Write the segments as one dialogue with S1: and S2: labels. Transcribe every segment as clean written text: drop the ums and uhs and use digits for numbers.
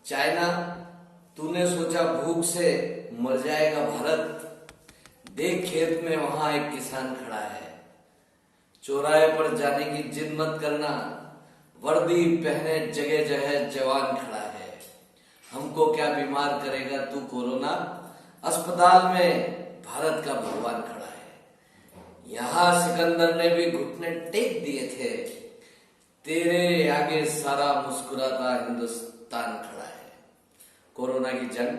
S1: China, तूने सोचा भूख से मर जाएगा भारत? देख खेत में वहां एक किसान खड़ा है। चौराहे पर जाने की जिद मत करना, वर्दी पहने जगह जगह जवान खड़ा है। हमको क्या बीमार करेगा तू कोरोना, अस्पताल में भारत का भगवान खड़ा है। यहां सिकंदर ने भी घुटने टेक दिए थे, तेरे आगे सारा मुस्कुराता हिंदुस्तान खड़ा है। कोरोना की जंग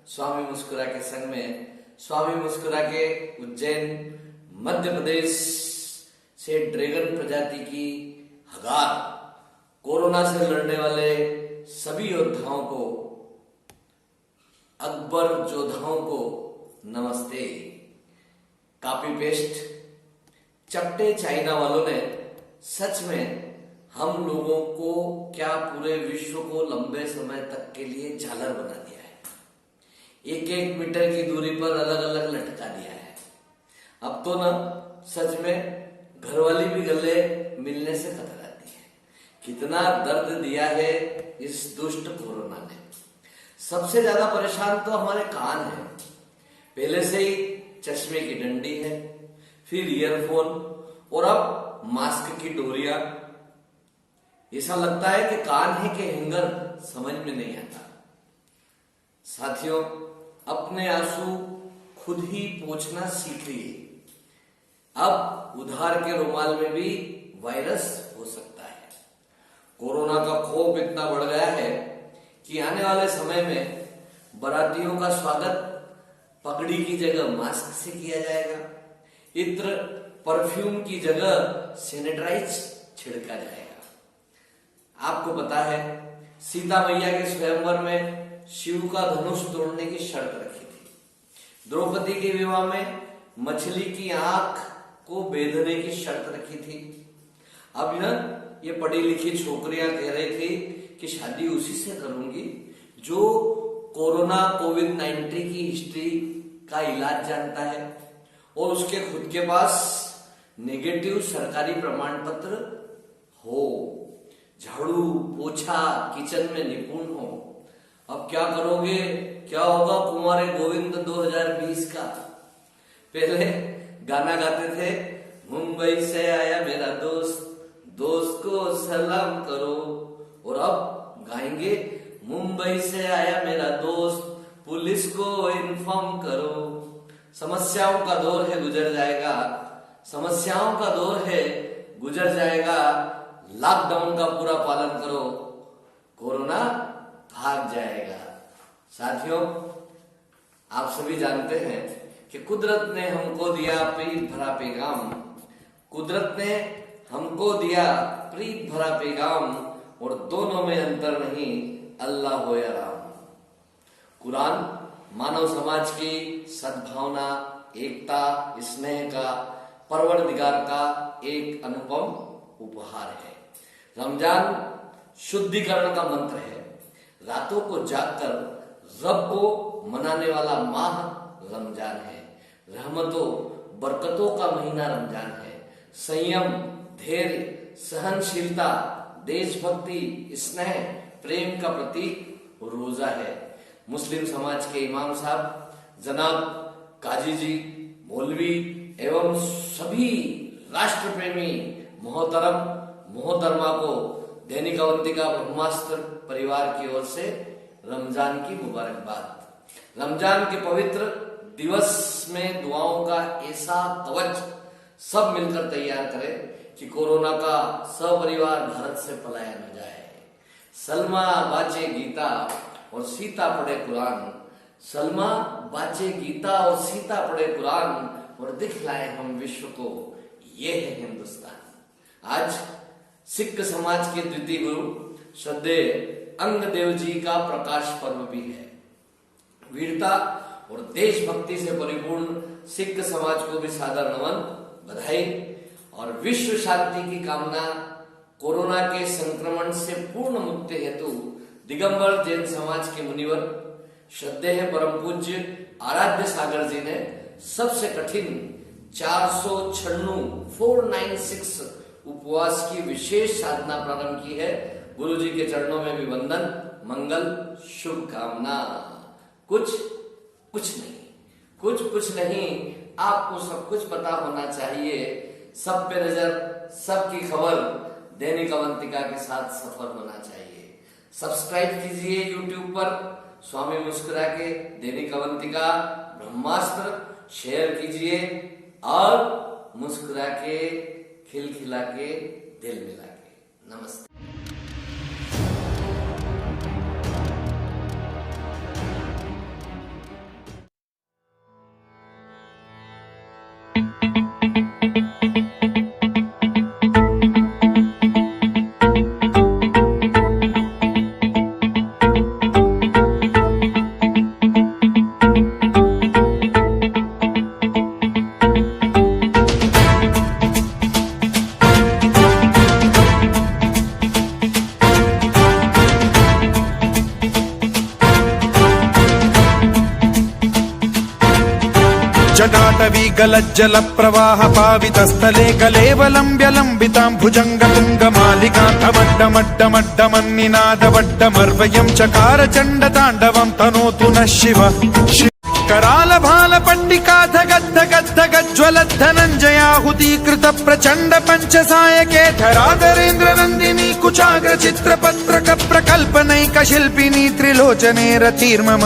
S1: स्वामी मुस्कुरा के संग में स्वामी मुस्कुरा के उज्जैन मध्य प्रदेश से ड्रैगन प्रजाति की हगार कोरोना से लड़ने वाले सभी योद्धाओं को, अकबर जोधाओं को नमस्ते। कॉपी पेस्ट चपटे चाइना वालों ने सच में हम लोगों को क्या पूरे विश्व को लंबे समय तक के लिए झालर बना दिया है। एक एक मीटर की दूरी पर अलग अलग लटका दिया है। अब तो ना सच में घरवाली भी गले मिलने से कतराती है। कितना दर्द दिया है इस दुष्ट कोरोना ने। सबसे ज्यादा परेशान तो हमारे कान है। पहले से ही चश्मे की डंडी है, फिर ईयरफोन और अब मास्क की डोरियां। ऐसा लगता है कि कान है कि हैंगर समझ में नहीं आता। साथियों, अपने आंसू खुद ही पोंछना सीखिए। अब उधार के रुमाल में भी वायरस हो सकता है। कोरोना का खौफ इतना बढ़ गया है कि आने वाले समय में बारातियों का स्वागत पगड़ी की जगह मास्क से किया जाएगा। इत्र परफ्यूम की जगह सैनिटाइज छिड़का जाएगा। आपको पता है, सीता मैया के स्वयंवर में शिव का धनुष तोड़ने की शर्त रखी थी। द्रौपदी के विवाह में मछली की आंख को बेधने की शर्त रखी थी। अब ना ये पढ़ी लिखी छोकरियां कह रही थी कि शादी उसी से करूंगी जो कोरोना कोविड-19 की हिस्ट्री का इलाज जानता है और उसके खुद के पास नेगेटिव सरकारी प्रमाण पत्र हो, झाड़ू पोछा किचन में निपुण हो। अब क्या करोगे? क्या होगा कुमारे गोविंद 2020 का? पहले गाना गाते थे, मुंबई से आया मेरा दोस्त, दोस्त को सलाम करो। और अब गाएंगे, मुंबई से आया मेरा दोस्त, पुलिस को इन्फॉर्म करो। समस्याओं का दौर है, गुजर जाएगा। समस्याओं का दौर है, गुजर जाएगा। लॉकडाउन का पूरा पालन करो, कोरोना भाग जाएगा। साथियों, आप सभी जानते हैं कि कुदरत ने हमको दिया प्रीत भरा पैगाम। कुदरत ने हमको दिया प्रीत भरा पैगाम और दोनों में अंतर नहीं, अल्लाह हो या राम। कुरान मानव समाज की सद्भावना, एकता, स्नेह का, परवरदिगार का एक अनुपम उपहार है। रमजान शुद्धिकरण का मंत्र है। रातों को जागकर रब को मनाने वाला माह रमजान है। रहमतों बरकतों का महीना रमजान है। संयम, धैर्य, सहनशीलता, देशभक्ति, स्नेह, प्रेम का प्रतीक रोजा है। मुस्लिम समाज के इमाम साहब जनाब काजी जी, मौलवी एवं सभी राष्ट्र प्रेमी मोहतरमा को दैनिक अवंतिका ब्रह्मास्त्र परिवार की ओर से रमजान की मुबारकबाद। रमजान के पवित्र दिवस में दुआओं का ऐसा कवच सब मिलकर तैयार करें कि कोरोना का सपरिवार भारत से पलायन हो जाए। सलमा बाचे गीता और सीता पढ़े कुरान, सलमा बाचे गीता और सीता पढ़े कुरान और दिखलाए हम विश्व को, ये है हिंदुस्तान। आज सिख समाज के द्वितीय गुरु श्रद्धेय अंगदेव जी का प्रकाश पर्व भी है। वीरता और देशभक्ति से परिपूर्ण सिख समाज को भी सादर नमन, बधाई और विश्व शांति की कामना। कोरोना के संक्रमण से पूर्ण मुक्ति हेतु दिगंबर जैन समाज के मुनिवर श्रद्धेय परम पूज्य आराध्य सागर जी ने सबसे कठिन 496 उपवास की विशेष साधना प्रारंभ की है। गुरु जी के चरणों में भी वंदन, मंगल शुभकामना। कुछ नहीं, आपको सब कुछ पता होना चाहिए। सब पे नजर, सबकी खबर, दैनिक अवंतिका के साथ सफर होना चाहिए। सब्सक्राइब कीजिए यूट्यूब पर स्वामी मुस्कुरा के दैनिक अवंतिका ब्रह्मास्त्र, शेयर कीजिए और मुस्कुरा के, खिलखिला के, दिल मिला के। नमस्ते।
S2: जटाटवी गलज्जल प्रवाह पावितस्थले कलेवलम्ब्य लम्बितां भुजङ्गतुङ्गमालिकान्तमड्डमड्डमड्डमन्निनादवड्डमर्वयं चकार चण्डताण्डवं तनोतु नः शिवः। कराल भाल पट्टिकाथ गद्ध गद्ध गज्ज्वलद्धनञ्जयाहुतीकृत प्रचण्ड पञ्चसायके धराधरेन्द्र नन्दिनी कुचाग्र चित्रपत्रक प्रकल्पनैक शिल्पिनी त्रिलोचने रतिर्मम।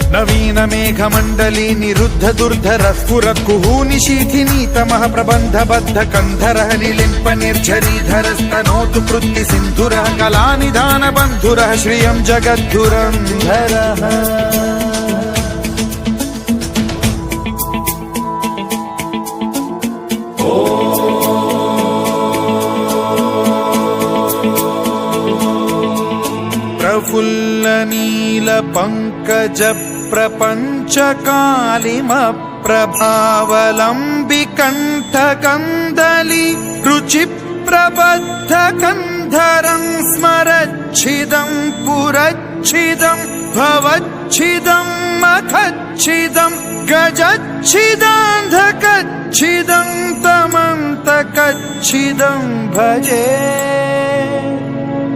S2: नवीन मेघमण्डली निरुद्ध दुर्धर स्फुरत् कुहूनिशीथिनी तमः प्रबन्ध बद्ध कन्धरः निलिम्प निर्झरीधर स्तनोतु कृत्ति सिन्धुरः कलानिधान बन्धुरः श्रियं जगद्धुरन्धरः। प्रफुल्ल नील पंकज प्रपंच कालिम प्रभावलंबिकंठ कंदली रुचि प्रबद्ध कंधरं स्मरच्छिदं पुरच्छिदं भवच्छिदं मखच्छिदं गजच्छिदान्धकच्छिदं तमन्तकच्छिदं भजे।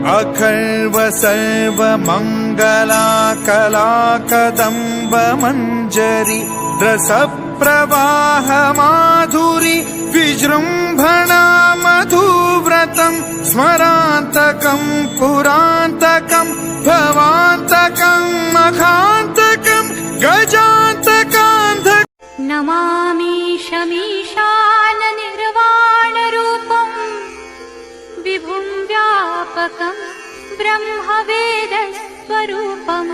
S2: अखर्व सर्व मंगला कला कदम्ब मंजरी रस प्रवाह माधुरी विजृंभणा मधुव्रतं स्मरान्तकं पुरान्तकं भवान्तकं मखान्तकं गजान्तकान्ध।
S3: नमामि शमीशान निर्वाणरूपम् विभुं व्यापकं ब्रह्मवेदस्वरूपम्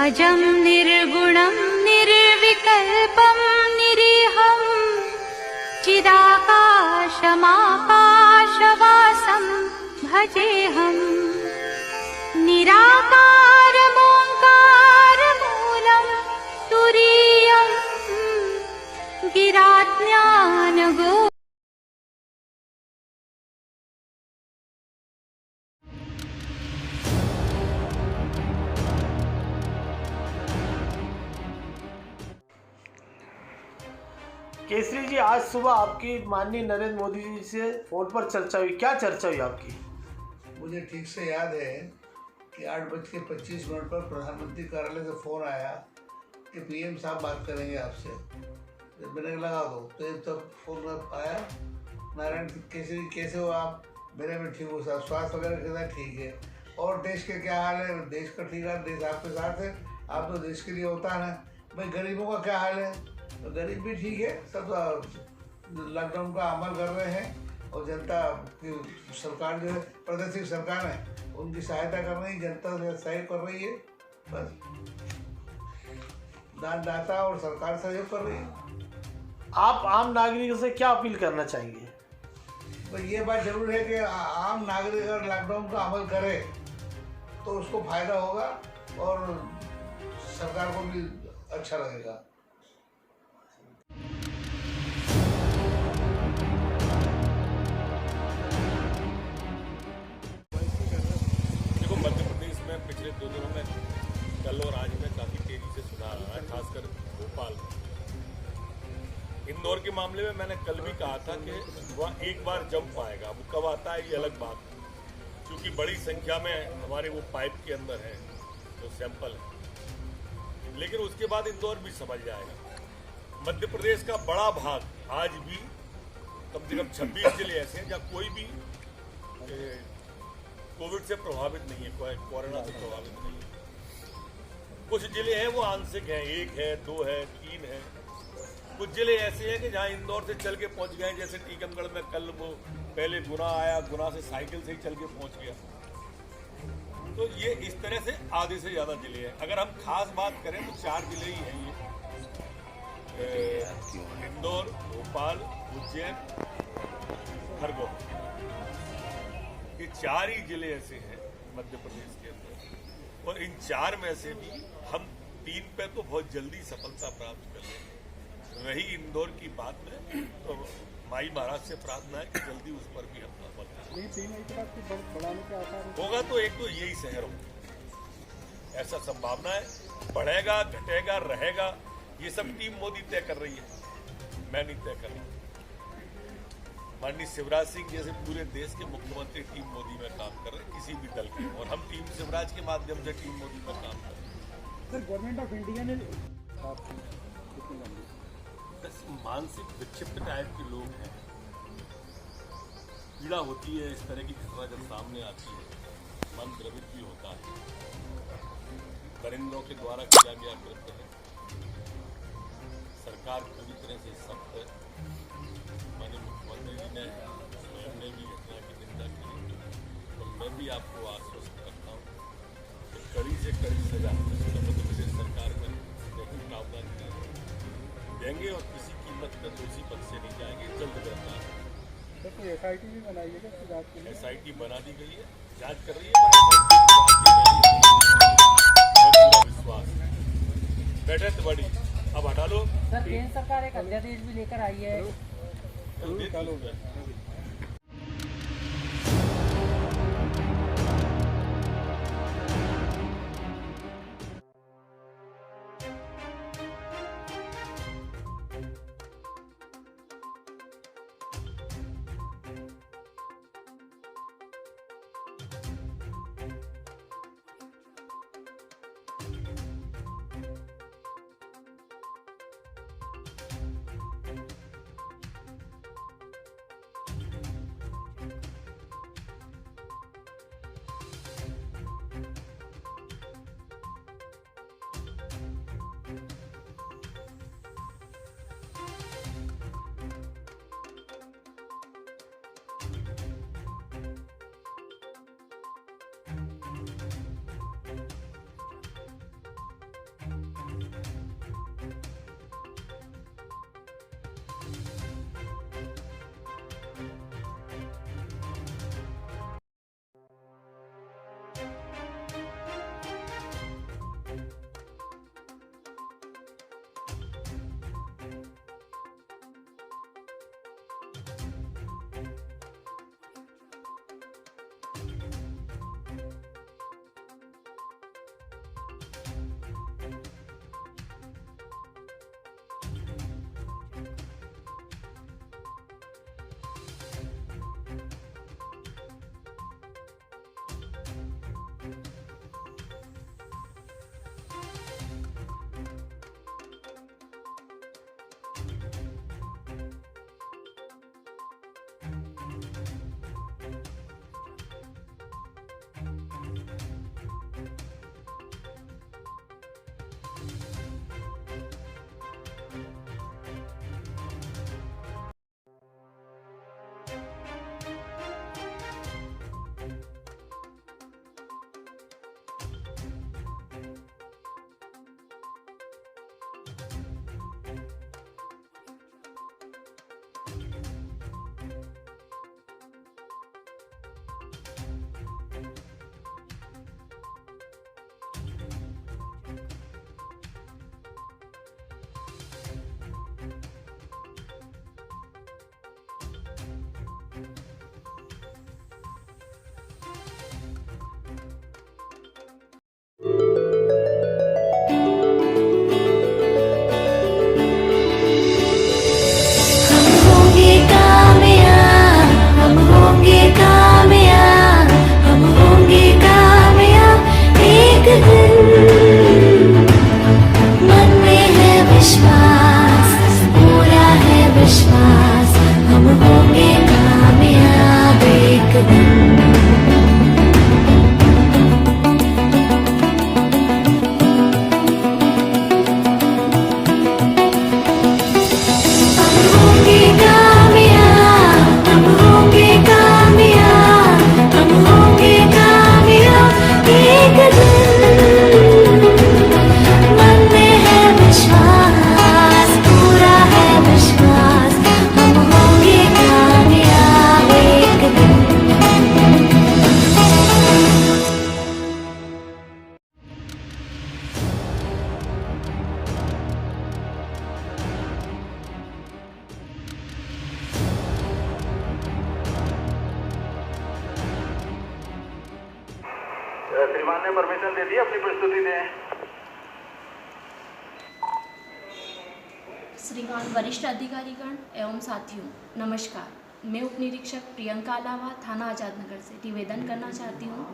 S3: अजं निर्गुणं निर्विकल्पं निरीहं चिदाकाशमाकाशवासं भजेऽहम्। निराकारमोङ्कारमूलं तुरीयं गिराज्ञानगो।
S4: केसरी जी, आज सुबह आपकी माननीय नरेंद्र मोदी जी से फोन पर चर्चा हुई, क्या चर्चा हुई आपकी?
S5: मुझे ठीक से याद है कि 8:25 पर प्रधानमंत्री कार्यालय से फ़ोन आया कि पीएम साहब बात करेंगे आपसे। जब मैंने लगा दो तो ये तब फ़ोन आया, नारायण केसरी कैसे हो आप? मेरे में ठीक हो साहब, स्वास्थ्य वगैरह के साथ ठीक है। और देश के क्या हाल है? देश का ठीक है, देश आपके साथ है, आप तो देश के लिए होता है ना। भाई गरीबों का क्या हाल है? तो गरीब भी ठीक है, सब लॉकडाउन का अमल कर रहे हैं और जनता की सरकार जो है, प्रादेशिक सरकार है, उनकी सहायता कर रही है, जनता सहयोग कर रही है। बस दाता और सरकार सहयोग कर रही है।
S4: आप आम नागरिकों से क्या अपील करना चाहेंगे?
S5: तो ये बात जरूर है कि आम नागरिक अगर लॉकडाउन का अमल करे तो उसको फायदा होगा और सरकार को भी अच्छा लगेगा।
S6: पिछले 2 दिनों में कल और आज में काफ़ी तेजी से सुधार आ रहा है, खासकर भोपाल। इंदौर के मामले में मैंने कल भी कहा था कि वह एक बार जंप आएगा, वो कब आता है ये अलग बात है। क्योंकि बड़ी संख्या में हमारे वो पाइप के अंदर है जो सैंपल है, लेकिन उसके बाद इंदौर भी समझ जाएगा। मध्य प्रदेश का बड़ा भाग आज भी कम से कम 26 जिले ऐसे हैं जहाँ कोई भी कोविड से प्रभावित नहीं है, कोरोना से प्रभावित नहीं है। कुछ जिले हैं वो आंशिक हैं, 1 है, 2 है, 3 है। कुछ जिले ऐसे हैं कि जहाँ इंदौर से चल के पहुंच गए, जैसे टीकमगढ़ में कल वो पहले गुना आया, गुना से साइकिल से ही चल के पहुंच गया। तो ये इस तरह से आधे से ज्यादा जिले हैं। अगर हम खास बात करें तो 4 जिले ही हैं ये, इंदौर, भोपाल, उज्जैन, खरगोन। ये 4 ही जिले ऐसे हैं मध्य प्रदेश के अंदर, और इन 4 में से भी हम 3 पे तो बहुत जल्दी सफलता प्राप्त कर लेंगे। रही इंदौर की बात में, तो माई महाराज से प्रार्थना है कि जल्दी उस पर भी हम अमल होगा। तो एक तो यही शहर हो, ऐसा संभावना है। बढ़ेगा, घटेगा, रहेगा, ये सब टीम मोदी तय कर रही है, मैं नहीं तय कर रहा। माननीय शिवराज सिंह जैसे पूरे देश के मुख्यमंत्री टीम मोदी में काम कर रहे हैं, किसी भी दल के, और हम टीम शिवराज के माध्यम से टीम मोदी में काम कर रहे हैं।
S7: सर, गवर्नमेंट ऑफ इंडिया ने
S6: मानसिक विक्षिप्त टाइप के लोग हैं, पीड़ा होती है इस तरह की घटना जब सामने आती है, मन द्रवित भी होता है। परिंदों के द्वारा किया गया कृत्य है, सरकार पूरी तरह से सख्त है। माननीय मुख्यमंत्री जी ने स्वयं ने भी घटना की निंदा की, तो मैं भी आपको आश्वस्त करता हूँ कि कड़ी से कड़ी सजा मध्य प्रदेश सरकार में प्रावधान देंगे और किसी कीमत पर दोषी पक्ष से नहीं जाएंगे, जल्द गिरफ्तार।
S7: तो SIT भी बनाइएगा इसकी जांच के लिए?
S6: SIT बना दी गई है, जांच कर रही है, पूरा विश्वास। बैठे तो बड़ी, अब हटा लो।
S8: सर, केंद्र सरकार एक अध्यादेश भी लेकर आई है।
S7: परमिशन दे दी, अपनी प्रस्तुति दें।
S9: श्रीमान वरिष्ठ अधिकारीगण एवं साथियों, नमस्कार। मैं उप निरीक्षक प्रियंका अलावा थाना आजाद नगर से निवेदन करना चाहती हूँ।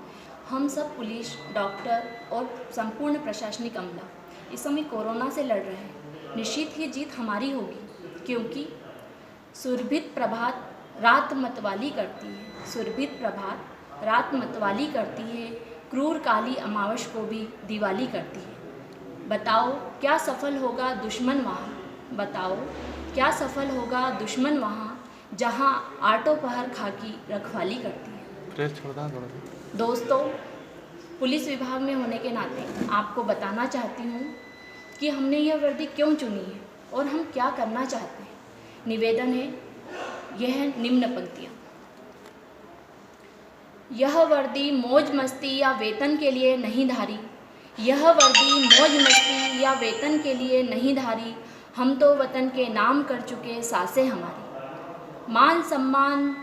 S9: हम सब पुलिस, डॉक्टर और संपूर्ण प्रशासनिक अमला इस समय कोरोना से लड़ रहे हैं। निश्चित ही जीत हमारी होगी, क्योंकि सुरभित प्रभात रात मतवाली करती है। सुरभित प्रभात रात मतवाली करती है, क्रूर काली अमावस को भी दिवाली करती है। बताओ क्या सफल होगा दुश्मन वहाँ, बताओ क्या सफल होगा दुश्मन वहाँ, जहाँ आटो पहर खाकी रखवाली करती है। दोस्तों, पुलिस विभाग में होने के नाते आपको बताना चाहती हूँ कि हमने यह वर्दी क्यों चुनी है और हम क्या करना चाहते हैं। निवेदन है, यह निम्न पंक्तियाँ। यह वर्दी मौज मस्ती या वेतन के लिए नहीं धारी, यह वर्दी मौज मस्ती या वेतन के लिए नहीं धारी, हम तो वतन के नाम कर चुके सासे हमारी। मान सम्मान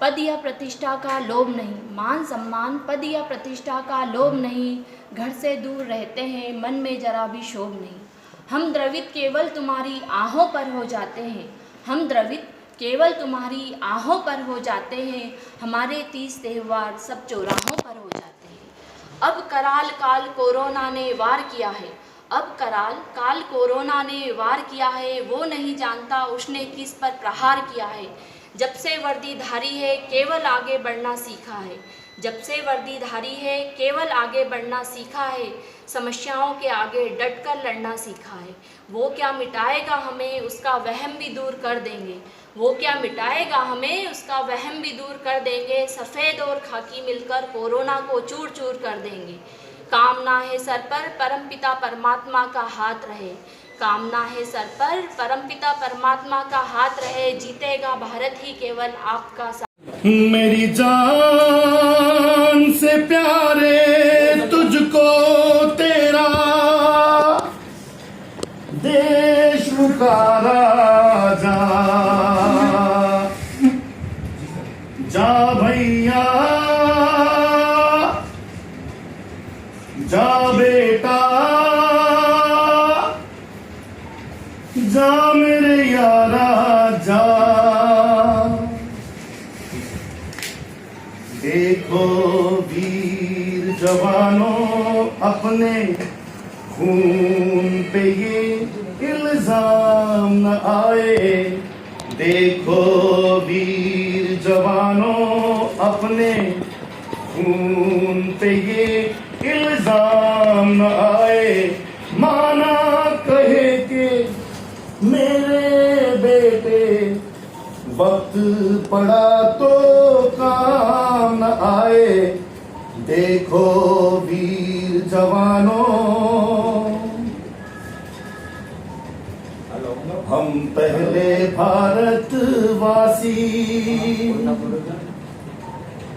S9: पद या प्रतिष्ठा का लोभ नहीं, मान सम्मान पद या प्रतिष्ठा का लोभ नहीं, घर से दूर रहते हैं मन में जरा भी शोभ नहीं। हम द्रवित केवल तुम्हारी आहों पर हो जाते हैं, हम द्रवित केवल तुम्हारी आहों पर हो जाते हैं, हमारे 30 त्यौहार सब चौराहों पर हो जाते हैं। अब कराल काल कोरोना ने वार किया है, अब कराल काल कोरोना ने वार किया है, वो नहीं जानता उसने किस पर प्रहार किया है। जब से वर्दी धारी है केवल आगे बढ़ना सीखा है, जब से वर्दी धारी है केवल आगे बढ़ना सीखा है, समस्याओं के आगे डटकर लड़ना सीखा है। वो क्या मिटाएगा हमें उसका वहम भी दूर कर देंगे, वो क्या मिटाएगा हमें उसका वहम भी दूर कर देंगे। सफ़ेद और खाकी मिलकर कोरोना को चूर चूर कर देंगे। कामना है सर पर परमपिता परमात्मा का हाथ रहे, कामना है सर पर परमपिता परमात्मा का हाथ रहे, जीतेगा भारत ही केवल आपका साथ।
S2: मेरी जान से प्यारे तुझको तेरा देश पुकारा, जा जा भैया जा बेटा जा मेरे यारा जा। देखो वीर जवानों अपने खून पे ये इल्जाम न आए, देखो वीर जवानों अपने खून पे ये इल्जाम न आए। माना कहे कि मेरे बेटे वक्त पड़ा तो काम न आए, देखो वीर जवानों हम पहले भारतवासी,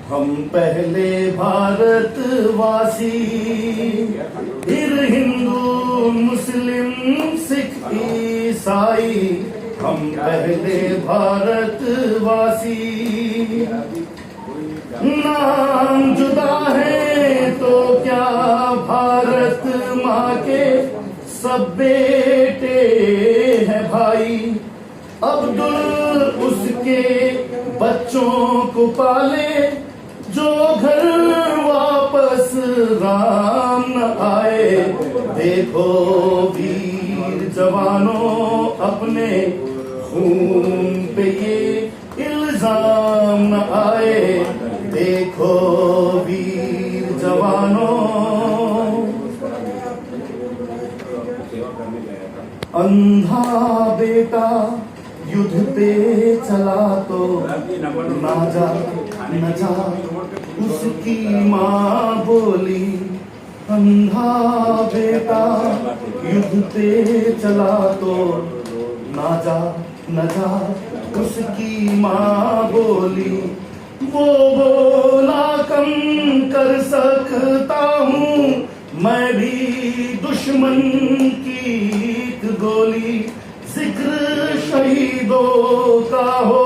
S2: हम पहले भारतवासी, फिर हिंदू मुस्लिम सिख ईसाई, हम पहले भारतवासी। नाम जुदा है तो क्या भारत माँ के सब बेटे हैं भाई। अब्दुल उसके बच्चों को पाले, जो घर वापस राम न आए, देखो वीर जवानों अपने खून पे ये इल्जाम न आए, देखो वीर जवानों। अंधा बेटा युद्ध पे चला तो ना जा न जा उसकी माँ बोली। अंधा बेटा युद्ध पे चला तो ना जा न जा उसकी माँ बोली। वो बोला कम कर सकता हूँ मैं भी दुश्मन की एक गोली। जिक्र शहीदों का हो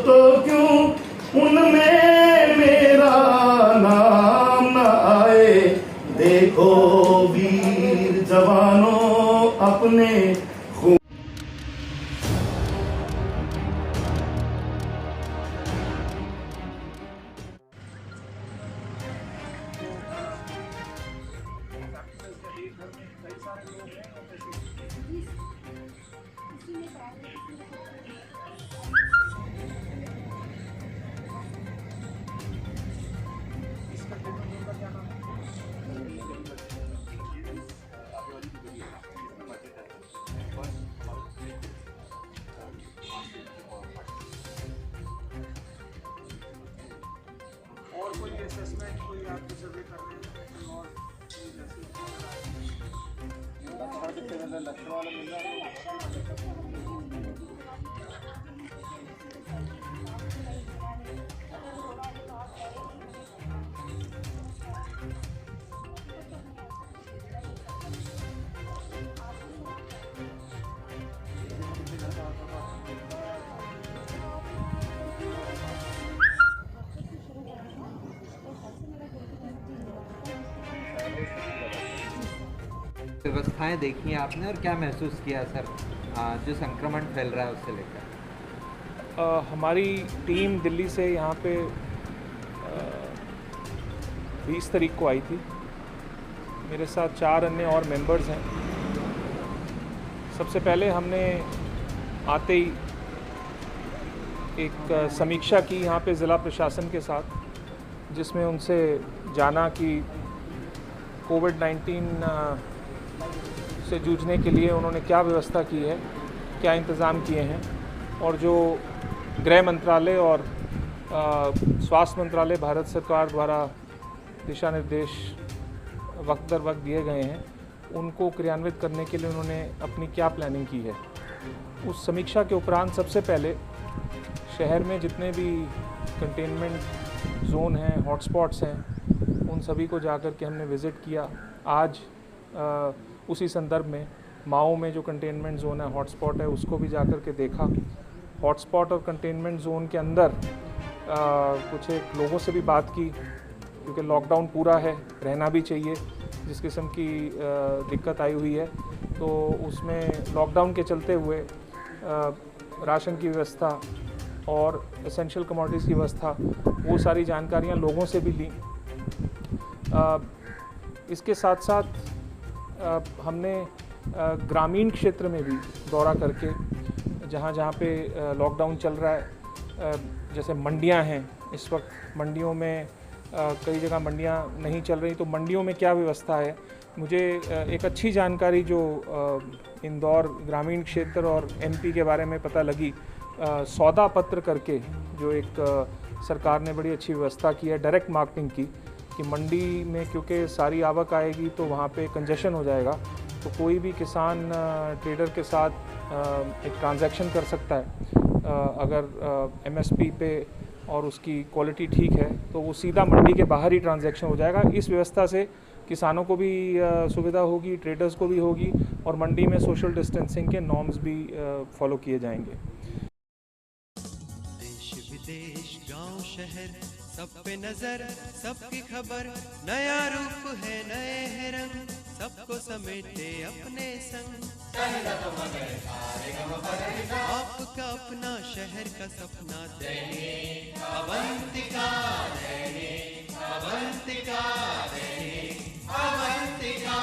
S2: तो क्यों उनमें मेरा नाम न आए,
S10: वीर जवानों अपने
S4: और कोई असेसमेंट कोई आपको सर्वे करने और लक्षण वाला मिल रहा है।
S11: व्यवस्थाएं देखी हैं आपने और क्या महसूस किया सर जो संक्रमण फैल रहा है उससे लेकर?
S12: हमारी टीम दिल्ली से यहाँ पे 20 तारीख को आई थी। मेरे साथ 4 अन्य और मेंबर्स हैं। सबसे पहले हमने आते ही एक समीक्षा की यहाँ पे ज़िला प्रशासन के साथ, जिसमें उनसे जाना कि कोविड-19 से जूझने के लिए उन्होंने क्या व्यवस्था की है, क्या इंतज़ाम किए हैं, और जो गृह मंत्रालय और स्वास्थ्य मंत्रालय भारत सरकार द्वारा दिशा निर्देश वक्त दर वक्त दिए गए हैं, उनको क्रियान्वित करने के लिए उन्होंने अपनी क्या प्लानिंग की है। उस समीक्षा के उपरांत सबसे पहले शहर में जितने भी कंटेनमेंट जोन हैं, हॉटस्पॉट्स हैं, उन सभी को जाकर के हमने विज़िट किया। आज उसी संदर्भ में माओ में जो कंटेनमेंट जोन है, हॉटस्पॉट है, उसको भी जाकर के देखा। हॉटस्पॉट और कंटेनमेंट जोन के अंदर कुछ एक लोगों से भी बात की, क्योंकि लॉकडाउन पूरा है, रहना भी चाहिए। जिस किस्म की दिक्कत आई हुई है, तो उसमें लॉकडाउन के चलते हुए राशन की व्यवस्था और एसेंशियल कमोडिटीज़ की व्यवस्था, वो सारी जानकारियाँ लोगों से भी ली। इसके साथ साथ हमने ग्रामीण क्षेत्र में भी दौरा करके, जहाँ जहाँ पे लॉकडाउन चल रहा है, जैसे मंडियाँ हैं, इस वक्त मंडियों में कई जगह मंडियाँ नहीं चल रही, तो मंडियों में क्या व्यवस्था है। मुझे एक अच्छी जानकारी जो इंदौर ग्रामीण क्षेत्र और एमपी के बारे में पता लगी, सौदा पत्र करके जो एक सरकार ने बड़ी अच्छी व्यवस्था की है डायरेक्ट मार्केटिंग की, कि मंडी में क्योंकि सारी आवक आएगी तो वहाँ पे कंजेशन हो जाएगा, तो कोई भी किसान ट्रेडर के साथ एक ट्रांजैक्शन कर सकता है। अगर एमएसपी पे और उसकी क्वालिटी ठीक है तो वो सीधा मंडी के बाहर ही ट्रांजैक्शन हो जाएगा। इस व्यवस्था से किसानों को भी सुविधा होगी, ट्रेडर्स को भी होगी, और मंडी में सोशल डिस्टेंसिंग के नॉर्म्स भी फॉलो किए जाएंगे।
S13: देश विदेश गांव शहर सब पे नजर, सबकी खबर, नया रूप है, नए है रंग, सबको समेटे अपने संग। आपका अपना शहर का सपना, दैनिक अवंतिका, दैनिक अवंतिका, दैनिक अवंतिका।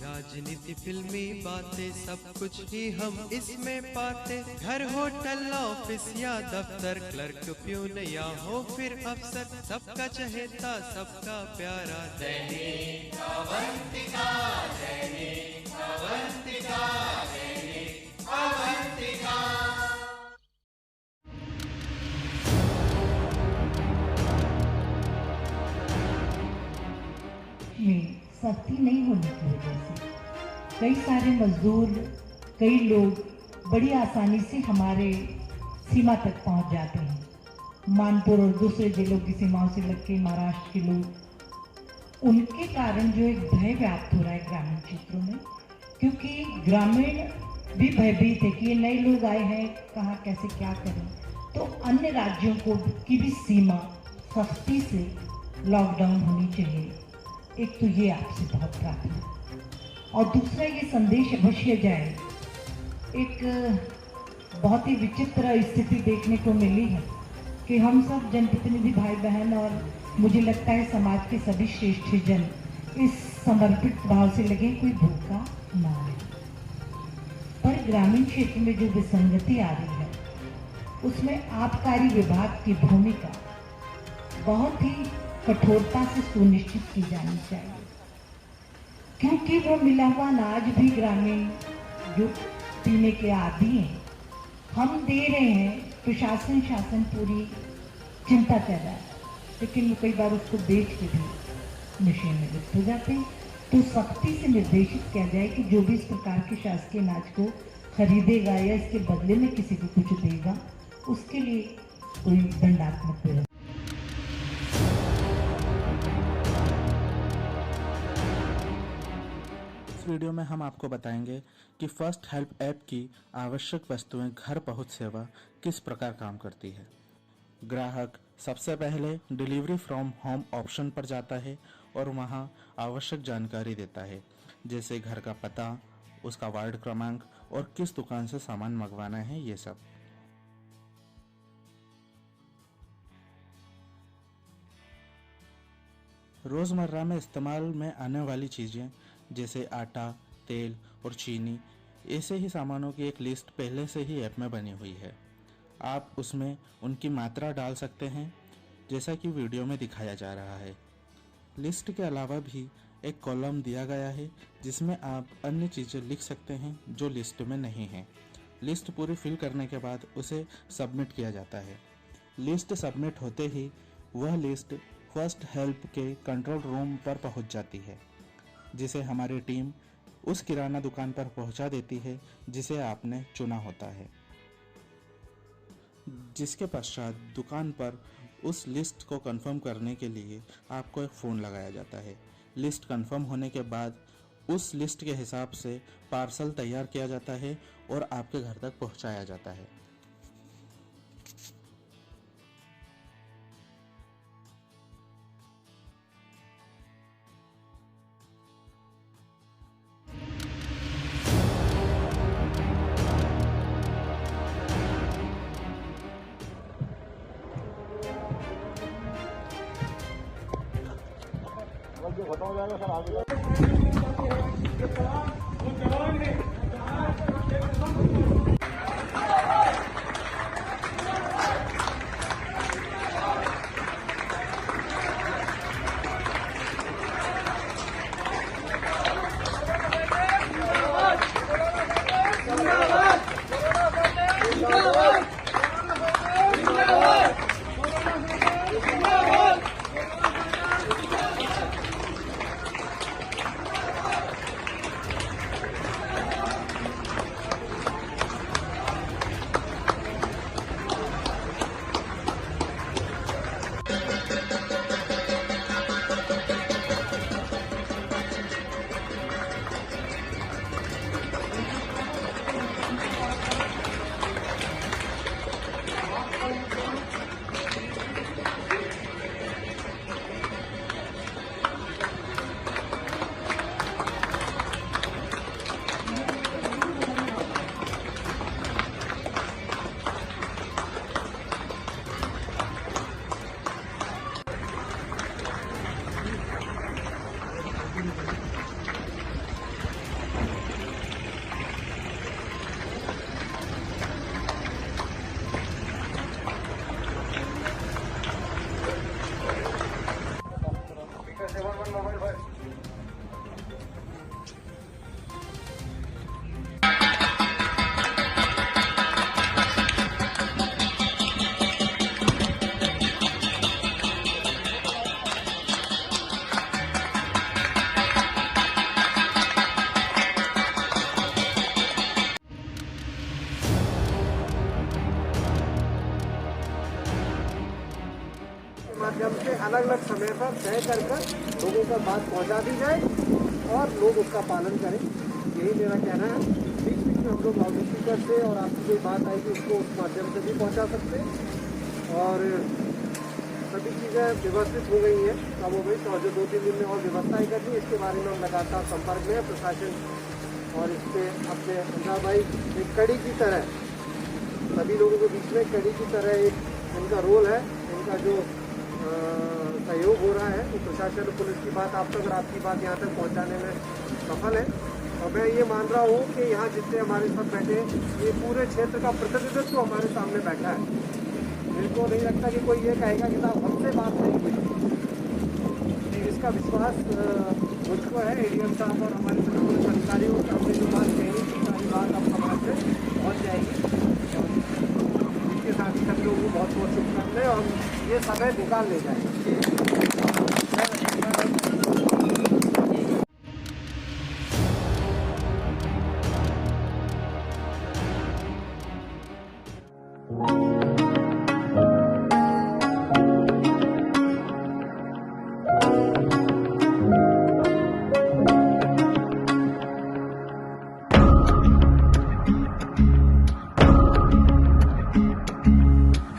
S13: राजनीति, फिल्मी बातें, सब कुछ ही हम इसमें पाते। घर, होटल, ऑफिस या दफ्तर, क्लर्क, प्यून या हो फिर अफसर, सबका चहेता, सबका प्यारा, दैनिक अवंतिका, दैनिक अवंतिका, दैनिक अवंतिका।
S14: सख्ती नहीं होने की वजह से कई सारे मजदूर, कई लोग बड़ी आसानी से हमारे सीमा तक पहुंच जाते हैं। मानपुर और दूसरे जिलों की सीमाओं से लग के महाराष्ट्र के लोग, उनके कारण जो एक भय व्याप्त हो रहा है ग्रामीण क्षेत्रों में, क्योंकि ग्रामीण भी भयभीत है कि ये नए लोग आए हैं, कहाँ कैसे क्या करें। तो अन्य राज्यों को की भी सीमा सख्ती से लॉकडाउन होनी चाहिए। एक तो ये आपसे बहुत प्रार्थना, और दूसरा ये संदेश अवश्य जाए। एक बहुत ही विचित्र स्थिति देखने को मिली है कि हम सब जनप्रतिनिधि भाई बहन और मुझे लगता है समाज के सभी श्रेष्ठ जन इस समर्पित भाव से लगे कोई भूखा ना है, पर ग्रामीण क्षेत्र में जो विसंगति आ रही है उसमें आबकारी विभाग की भूमिका बहुत ही कठोरता से सुनिश्चित की जानी चाहिए, क्योंकि वो मिला हुआ अनाज भी ग्रामीण जो पीने के आदी हैं हम दे रहे हैं। प्रशासन शासन पूरी चिंता कर रहा है, लेकिन वो कई बार उसको बेच के भी नशे में लिप्त हो जाते हैं। तो सख्ती से निर्देशित किया जाए कि जो भी इस प्रकार के शासकीय अनाज को खरीदेगा या इसके बदले में किसी को कुछ देगा उसके लिए कोई दंडात्मक व्यवस्था।
S15: इस वीडियो में हम आपको बताएंगे कि फर्स्ट हेल्प ऐप की आवश्यक वस्तुएं घर पहुंच सेवा किस प्रकार काम करती है। ग्राहक सबसे पहले डिलीवरी फ्रॉम होम ऑप्शन पर जाता है और वहां आवश्यक जानकारी देता है, जैसे घर का पता, उसका वार्ड क्रमांक और किस दुकान से सामान मंगवाना है, ये सब। रोज़मर्रा में इस्तेमाल में आने वाली चीज़ें जैसे आटा, तेल और चीनी, ऐसे ही सामानों की एक लिस्ट पहले से ही ऐप में बनी हुई है। आप उसमें उनकी मात्रा डाल सकते हैं, जैसा कि वीडियो में दिखाया जा रहा है। लिस्ट के अलावा भी एक कॉलम दिया गया है जिसमें आप अन्य चीज़ें लिख सकते हैं जो लिस्ट में नहीं हैं। लिस्ट पूरी फिल करने के बाद उसे सबमिट किया जाता है। लिस्ट सबमिट होते ही वह लिस्ट फर्स्ट हेल्प के कंट्रोल रूम पर पहुंच जाती है, जिसे हमारी टीम उस किराना दुकान पर पहुंचा देती है जिसे आपने चुना होता है, जिसके पश्चात दुकान पर उस लिस्ट को कंफर्म करने के लिए आपको एक फ़ोन लगाया जाता है। लिस्ट कंफर्म होने के बाद उस लिस्ट के हिसाब से पार्सल तैयार किया जाता है और आपके घर तक पहुंचाया जाता है।
S4: खत्म हो जाएगा सर आगे। माध्यम से अलग अलग समय पर तय कर लोगों तक बात पहुंचा दी जाए और लोग उसका पालन करें, यही मेरा कहना है। बीच बीच में हम लोग लाउड स्पीकर से और आपकी कोई बात आएगी उसको उस माध्यम से भी पहुंचा सकते हैं। और सभी चीज़ें व्यवस्थित हो गई हैं कम हो गई, तो जो 2-3 दिन में और व्यवस्थाएं करनी, इसके बारे में हम लगातार संपर्क में है प्रशासन। और इस पर अपने अंधा भाई एक कड़ी की तरह सभी लोगों के बीच में कड़ी की तरह एक इनका रोल है, इनका जो सहयोग हो रहा है, तो प्रशासन और पुलिस की बात आप तक और आपकी बात यहाँ तक पहुँचाने में सफल है। और मैं ये मान रहा हूँ कि यहाँ जितने हमारे साथ बैठे ये पूरे क्षेत्र का प्रतिनिधित्व हमारे सामने बैठा है। मेरे को नहीं लगता कि कोई ये कहेगा कि साहब हमसे बात नहीं हुई। इसका विश्वास मुझको है, एडीएम साहब और हमारे सभी पुलिस अधिकारियों को हमने जो बात कही थी सारी बात अब समाज में पहुँच जाएगी। इसके साथ ही सभी लोगों को बहुत बहुत शुभकामनाएं और ये समय निकाल ले जाएगा।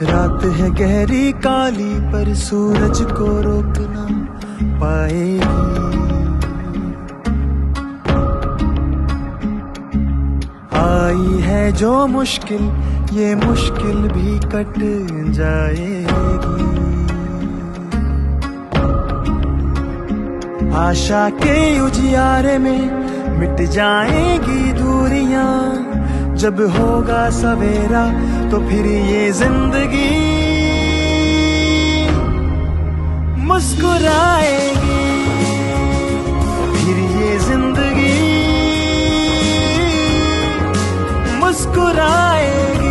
S13: रात है गहरी काली पर सूरज को रोक ना पाएगी। आई है जो मुश्किल ये मुश्किल भी कट जाएगी। आशा के उजियारे में मिट जाएगी दूरियां। जब होगा सवेरा तो फिर ये जिंदगी मुस्कुराएगी। फिर ये जिंदगी मुस्कुराएगी।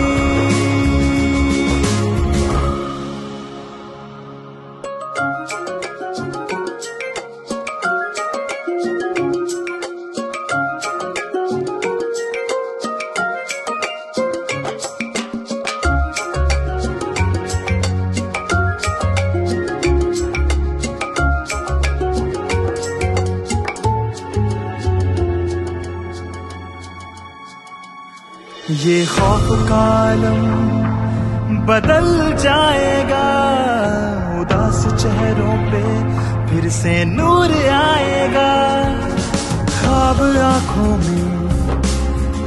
S13: ये खौफ का आलम बदल जाएगा। उदास चेहरों पे फिर से नूर आएगा। ख्वाब आंखों में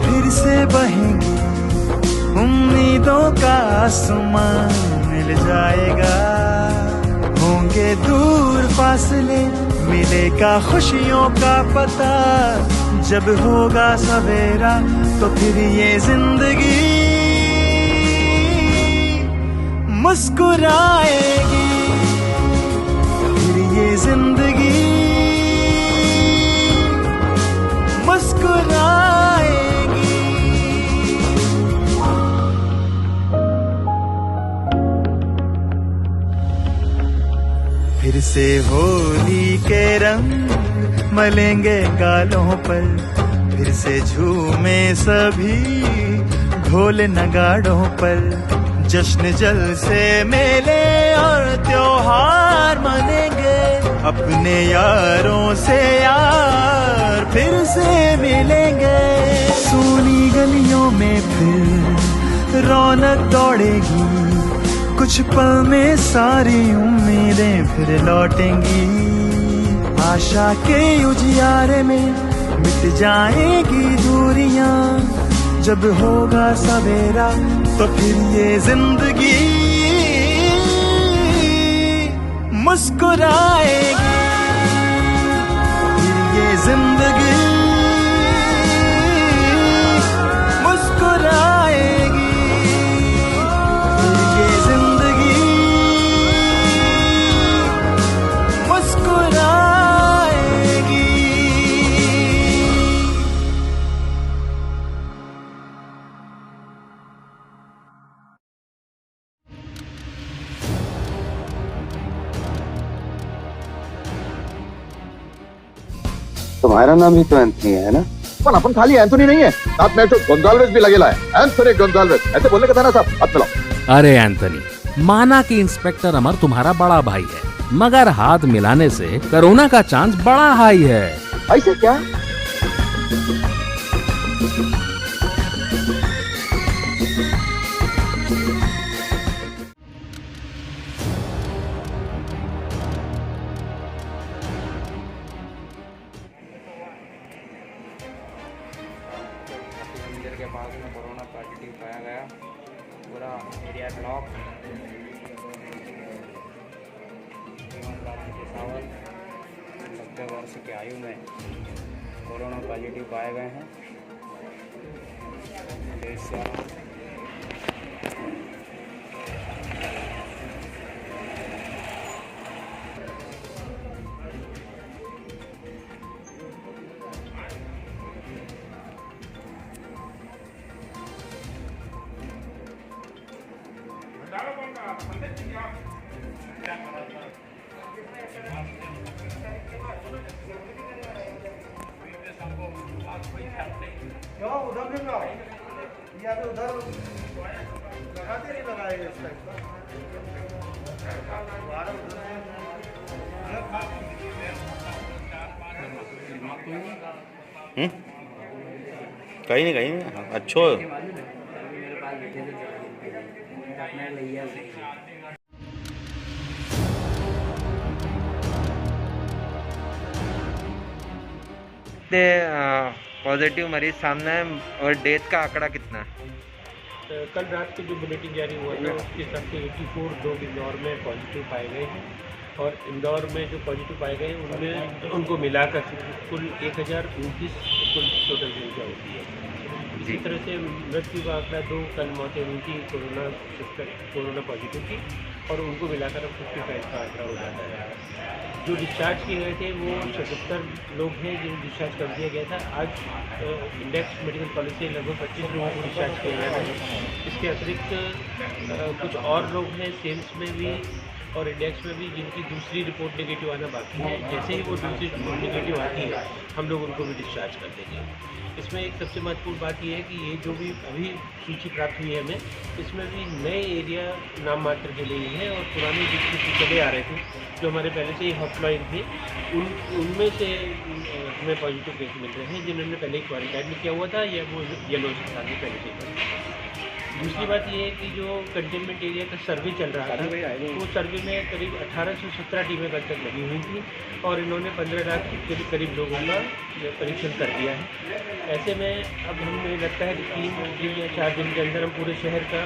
S13: फिर से बहेंगे। उम्मीदों का आसमान मिल जाएगा। होंगे दूर फासले मिलेगा खुशियों का पता। जब होगा सवेरा तो फिर ये जिंदगी मुस्कुराएगी। फिर ये जिंदगी मुस्कुराएगी। फिर से होली के रंग मलेंगे गालों पर। फिर से झूमे सभी ढोल नगाड़ों पर। जश्न जल से मेले और त्योहार मनेंगे। अपने यारों से यार फिर से मिलेंगे। सूनी गलियों में फिर रौनक दौड़ेगी। कुछ पल में सारी उम्मीदें फिर लौटेंगी। आशा के उजियारे में मिट जाएगी दूरियां। जब होगा सवेरा तो फिर ये जिंदगी मुस्कुराएगी। फिर ये जिंदगी मुस्कुराएगी। फिर ये जिंदगी मुस्कुराएगी।
S16: तुम्हारा नाम ही तो एंथनी है ना? पर अपन खाली एंथनी नहीं है, साथ में जो गोंजाल्वेस भी लगेला है। एंथनी गोंजाल्वेस ऐसे बोलने का था ना साहब। हाथ मिलाओ।
S17: अरे एंथनी, माना कि इंस्पेक्टर अमर तुम्हारा बड़ा भाई है, मगर हाथ मिलाने से कोरोना का चांस बड़ा हाई है।
S16: ऐसे क्या?
S11: पास में कोरोना पॉजिटिव पाया गया। पूरा एरिया ब्लॉक। 90 वर्ष की आयु में कोरोना पॉजिटिव पाए गए हैं। देश से
S4: क्यों उधर क्यों लगाओ? या तो उधर लगाते नहीं लगाएंगे इस टाइप का।
S10: कहीं नहीं अच्छो
S11: पॉजिटिव मरीज सामने है और डेथ का आंकड़ा कितना है?
S12: कल रात को जो बुलेटिन जारी हुआ था उसके हिसाब से 84 लोग इंदौर में पॉजिटिव पाए गए हैं और इंदौर में जो पॉजिटिव पाए गए उनमें उनको मिलाकर कुल 1029 कुल टोटल संख्या होती है। इसी तरह से मृत्यु का आंकड़ा 2 कल मौतें हुई थी कोरोना पॉजिटिव की और उनको मिलाकर अब 55 का आंकड़ा हो जाता है। जो डिस्चार्ज किए गए थे वो 77 लोग हैं जिन्हें डिस्चार्ज कर दिया गया था। आज इंडेक्स मेडिकल कॉलेज से लगभग 25 लोगों को डिस्चार्ज किया गया था। इसके अतिरिक्त कुछ और लोग हैं सेम्स में भी और इंडेक्स में भी जिनकी दूसरी रिपोर्ट नेगेटिव आना बाकी है। जैसे ही वो दूसरी रिपोर्ट नेगेटिव आती है हम लोग उनको भी डिस्चार्ज कर देंगे। इसमें एक सबसे महत्वपूर्ण बात यह है कि ये जो भी अभी सूची प्राप्त हुई है हमें, इसमें भी नए एरिया नाम मात्र के लिए है और पुराने जिसके चले आ रहे थे जो हमारे पहले से ही हॉटलाइन थे उनमें से हमें पॉजिटिव केस मिल रहे हैं जिन्होंने पहले ही क्वारंटाइन में किया हुआ था या वो येलो अस्पताल में पहले से। दूसरी बात ये है कि जो कंटेनमेंट एरिया का सर्वे चल रहा था वो सर्वे में करीब 1817 टीमें कल तक लगी हुई थी और इन्होंने 15 लाख के करीब लोगों का परीक्षण कर दिया है। ऐसे में अब हमें लगता है कि 3 दिन या 4 दिन के अंदर हम पूरे शहर का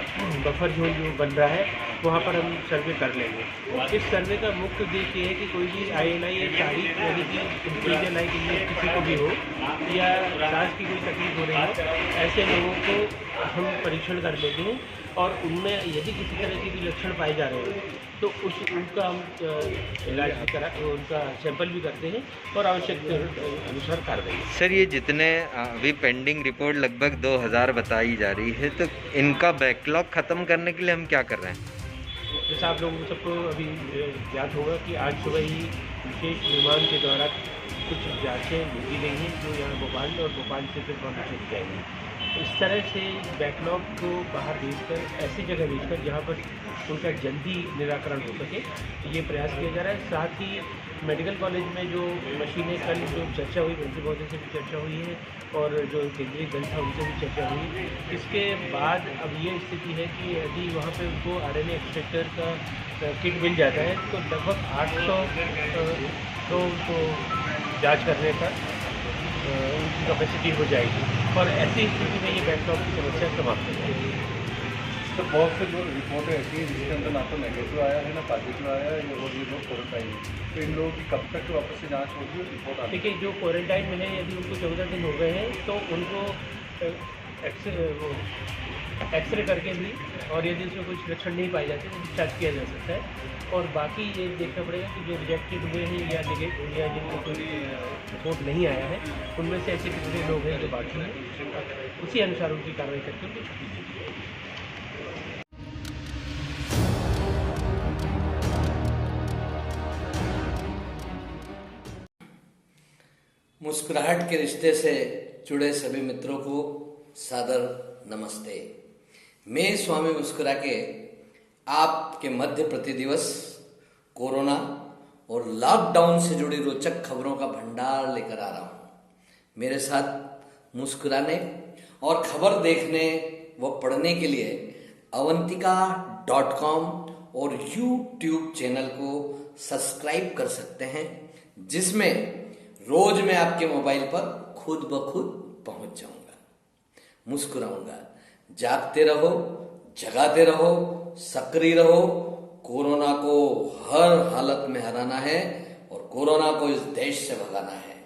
S12: बफर जोन जो बन रहा है वहाँ पर हम सर्वे कर लेंगे। इस सर्वे का मुख्य उद्देश्य ये है कि कोई भी ILI या तारीख यानी कि इंटीरियर लाइफ किसी को भी हो या सांस की कोई तकलीफ हो रही हो ऐसे लोगों को हम परीक्षण कर लेते हैं और उनमें यदि किसी तरह के भी लक्षण पाए जा रहे हैं तो उनका हम इलाज भी उनका सैंपल भी करते हैं और आवश्यक अनुसार कार्रवाई।
S11: सर ये जितने अभी पेंडिंग रिपोर्ट लगभग 2000 बताई जा रही है तो इनका बैकलॉग ख़त्म करने के लिए हम क्या कर रहे हैं?
S12: जैसा आप लोगों सबको अभी याद होगा कि आज सुबह ही विशेष विमान के द्वारा कुछ जाँचें भेजी गई हैं जो यहाँ भोपाल और भोपाल से फिर वहाँ चली जाएंगी। इस तरह से बैकलॉग को बाहर भेजकर ऐसी जगह भेजकर जहाँ पर उनका जल्दी निराकरण हो सके ये प्रयास किया जा रहा है। साथ ही मेडिकल कॉलेज में जो मशीनें कल जो चर्चा हुई मंत्री महोदय से भी चर्चा हुई है और जो केंद्रीय दल था उनसे भी चर्चा हुई। इसके बाद अब ये स्थिति है कि यदि वहाँ पे उनको RNA एक्सट्रैक्टर का किट मिल जाता है तो लगभग 800 तो उनको जाँच करने का उनकी कैपेसिटी हो जाएगी और ऐसी स्थिति में ये बैकलॉग की समस्या समाप्त हो जाएगी।
S18: तो बहुत से जो रिपोर्टें ऐसी हैं जिसके अंदर ना तो नेगेटिव आया है ना पॉजिटिव आया है और ये लोग क्वारंटाइन है तो इन लोगों की कब तक वापस से जाँच होगी और रिपोर्ट आती है?
S12: देखिए जो क्वारंटाइन में है यदि उनको 14 दिन हो गए हैं तो उनको एक्सरे करके भी और यदि उसमें कुछ लक्षण नहीं पाए जाते तो डिस्चार्ज किया जा सकता है। और बाकी ये देखना पड़ेगा कि जो रिजेक्टेड हुए हैं या जिनको कोई रिपोर्ट नहीं आया है उनमें से ऐसे कितने लोग हैं जो बाकी हैं उसी अनुसार उनकी कार्रवाई करके उनको छुट्टी दी जाएगी।
S1: मुस्कुराहट के रिश्ते से जुड़े सभी मित्रों को सादर नमस्ते। मैं स्वामी मुस्कुरा के आपके मध्य प्रतिदिवस कोरोना और लॉकडाउन से जुड़ी रोचक खबरों का भंडार लेकर आ रहा हूं। मेरे साथ मुस्कुराने और खबर देखने व पढ़ने के लिए avantika.com और YouTube चैनल को सब्सक्राइब कर सकते हैं जिसमें रोज मैं आपके मोबाइल पर खुद ब खुद पहुंच जाऊंगा। मुस्कुराऊंगा। जागते रहो, जगाते रहो, सक्रिय रहो। कोरोना को हर हालत में हराना है और कोरोना को इस देश से भगाना है।